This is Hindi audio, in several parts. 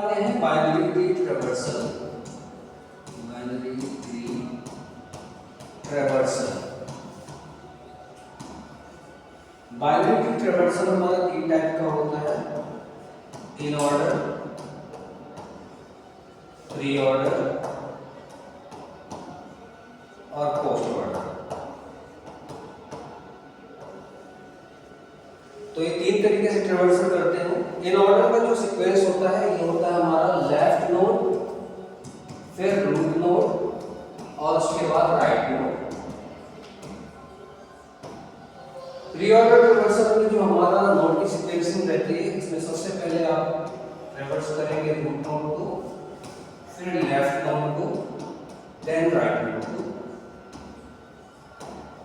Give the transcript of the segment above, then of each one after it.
आते हैं binary tree traversal. Binary tree traversal, binary tree traversal हमारा 3 टाइप का होता है, इन ऑर्डर, प्री ऑर्डर और पोस्ट ऑर्डर। तो ये 3 तरीके से ट्रैवर्सल करते हैं। इन ऑर्डर का जो सीक्वेंस होता है ये होता है हमारा लेफ्ट नोड, फिर रूट नोड और उसके बाद right node. Pre order traversal में जो हमारा नोड की सीक्वेंसिंग रहती है, इसमें सबसे पहले आप ट्रैवर्स करेंगे रूट नोड को, फिर लेफ्ट नोड को, देन राइट नोड को।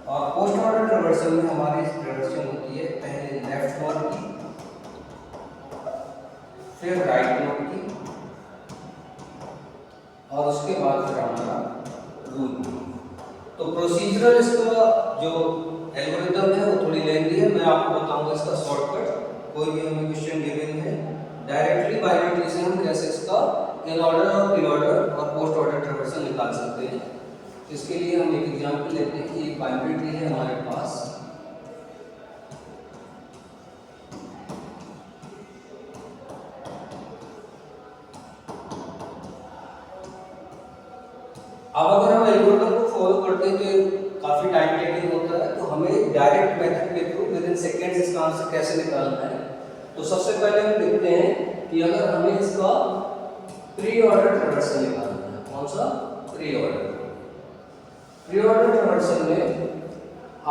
और पोस्ट ऑर्डर ट्रैवर्सल में हमारी ट्रैवर्सिंग होती है पहले लेफ्ट नोड की, फिर राइट नोड की और उसके बाद फिर हमारा रूट नोड। तो प्रोसीजरल इसका जो एल्गोरिथम है वो थोड़ी लेंथी है, मैं आपको बताऊंगा इसका शॉर्टकट। कोई भी हमें क्वेश्चन गिवन है, डायरेक्टली बाइनरी ट्री से हम कैसे इसका इन ऑर्डर और प्री ऑर्डर और पोस्ट ऑर्डर ट्रैवर्सल निकाल सकते हैं। इसके लिए हम एक एग्जांपल लेते हैं कि एक बाइनरी ट्री है हमारे पास। अब अगर हम एल्गोरिथम को फॉलो करते हैं तो काफी टाइम टेकिंग होता है, तो हमें डायरेक्ट मेथड के थ्रू विद इन सेकंड्स इसका आंसर कैसे निकालना है। तो सबसे पहले हम देखते हैं कि अगर हमें इसका प्री ऑर्डर ट्रैवर्सल निकालना है, कौन सा pre order. Pre order traversal में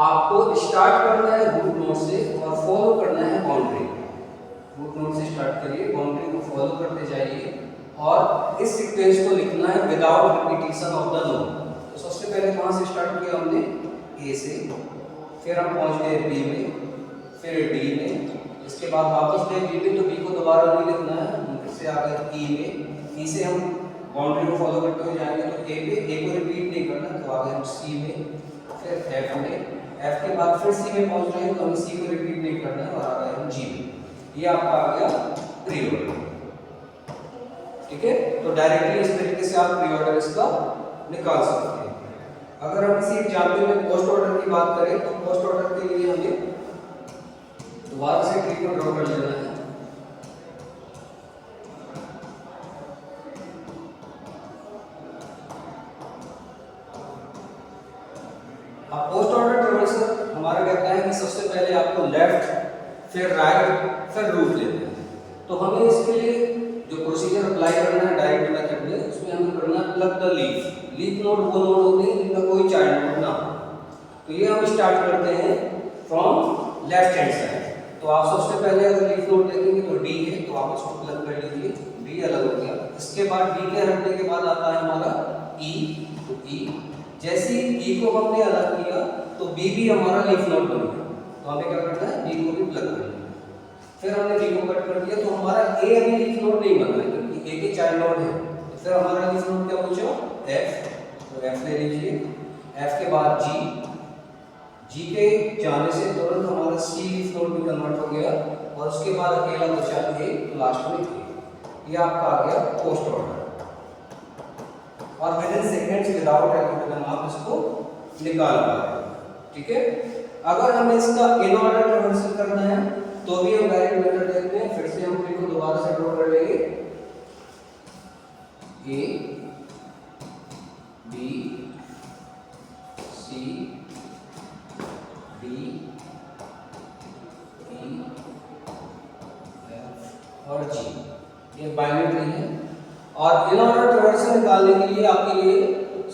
आपको स्टार्ट करना है रूट नोड से और फॉलो करना है बाउंड्री। रूट नोड से स्टार्ट करिए, बाउंड्री को फॉलो करते जाइए और इस सीक्वेंस को लिखना है without repetition of the node. तो सबसे पहले कहाँ से स्टार्ट किया हमने, ए से, फिर हम पहुंच गए बी में, फिर डी में, इसके बाद वापस गए बी में, तो बी को दोबारा नहीं लिखना है, हम फिर से आ गए ई में, ई से हम बाउंड्री को फॉलो करते हुए जाएंगे तो ए पे, ए को रिपीट नहीं करना, तो आ गए हम सी में, फिर एफ में, एफ के बाद फिर सी में पहुंच रहे हैं तो हमें सी को रिपीट नहीं करना है और आ गए हम जी में। ये आपका आ गया प्री ऑर्डर। ठीक है, तो डायरेक्टली इस तरीके से आप प्री ऑर्डर इसका निकाल सकते हैं। अगर हम किसी एग्जाम्पल में पोस्ट ऑर्डर की बात करें तो पोस्ट ऑर्डर के लिए हमें दोबारा से ट्री को ड्रॉ कर लेना है। अब पोस्ट ऑर्डर ट्रैवर्सल हमारा कहता है कि सबसे पहले आपको लेफ्ट, फिर राइट, फिर रूट लेना है। तो हमें इसके लिए जो प्रोसीजर अप्लाई करना है डायरेक्ट मेथड में, उसमें हमें करना है plug the leaf. Leaf node वो नोड होते हैं जिनका कोई चाइल्ड नोड ना हो। तो ये हम स्टार्ट करते हैं फ्रॉम लेफ्ट हैंड साइड। तो आप सबसे पहले अगर लीफ नोड देखेंगे तो डी है, तो आप उसको प्लग कर लीजिए, डी अलग हो गया। इसके बाद डी के हटने के बाद आता है हमारा ई, तो ई जैसे ई को हमने अलग किया तो बी भी हमारा लीफ नोड बन गया, तो हमें क्या करना है, बी को भी प्लग कर लेना। फिर हमने बी को कट कर दिया तो हमारा ए अभी लीफ नोड नहीं बना है क्योंकि ए के चाइल्ड नोड है। तो फिर हमारा लीफ नोड क्या बचा, एफ, तो एफ ले लीजिए। एफ के बाद जी, जी के जाने से तुरंत हमारा सी लीफ नोड में कन्वर्ट हो गया और उसके बाद अकेला बचा ए, तो लास्ट में ए। ये आपका आ गया पोस्ट ऑर्डर। और with in seconds without algorithm आप इसको निकाल पाएंगे। ठीक है, अगर हमें इसका इन ऑर्डर ट्रैवर्सल करना है तो भी हम डायरेक्ट मेथड देखते हैं। फिर से हम ट्री को दोबारा से ड्रॉ कर लेंगे, ए, बी, सी, डी, ई, एफ और जी। ये बाइनरी ट्री है। और इन ऑर्डर ट्रैवर्सल निकालने के लिए आपके लिए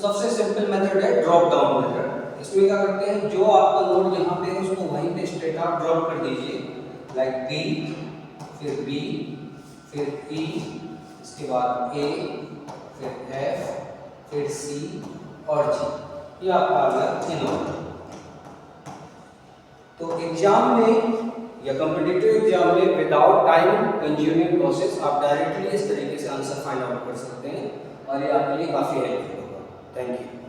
सबसे सिंपल मेथड है ड्रॉप डाउन मेथड। इसमें क्या करते हैं, जो आपका नोड यहाँ पे है उसको वहीं पे स्ट्रेट आप ड्रॉप कर दीजिए, लाइक बी, फिर बी, फिर ई, इसके बाद ए, फिर एफ, फिर सी और जी। ये आपका आ गया इन ऑर्डर। तो एग्जाम में या कॉम्पिटिटिव एग्जाम में विदाउट टाइम कंज्यूमिंग प्रोसेस आप डायरेक्टली इस तरीके से आंसर फाइंड आउट कर सकते हैं और ये आपके लिए काफ़ी हेल्पफुल होगा। Thank you.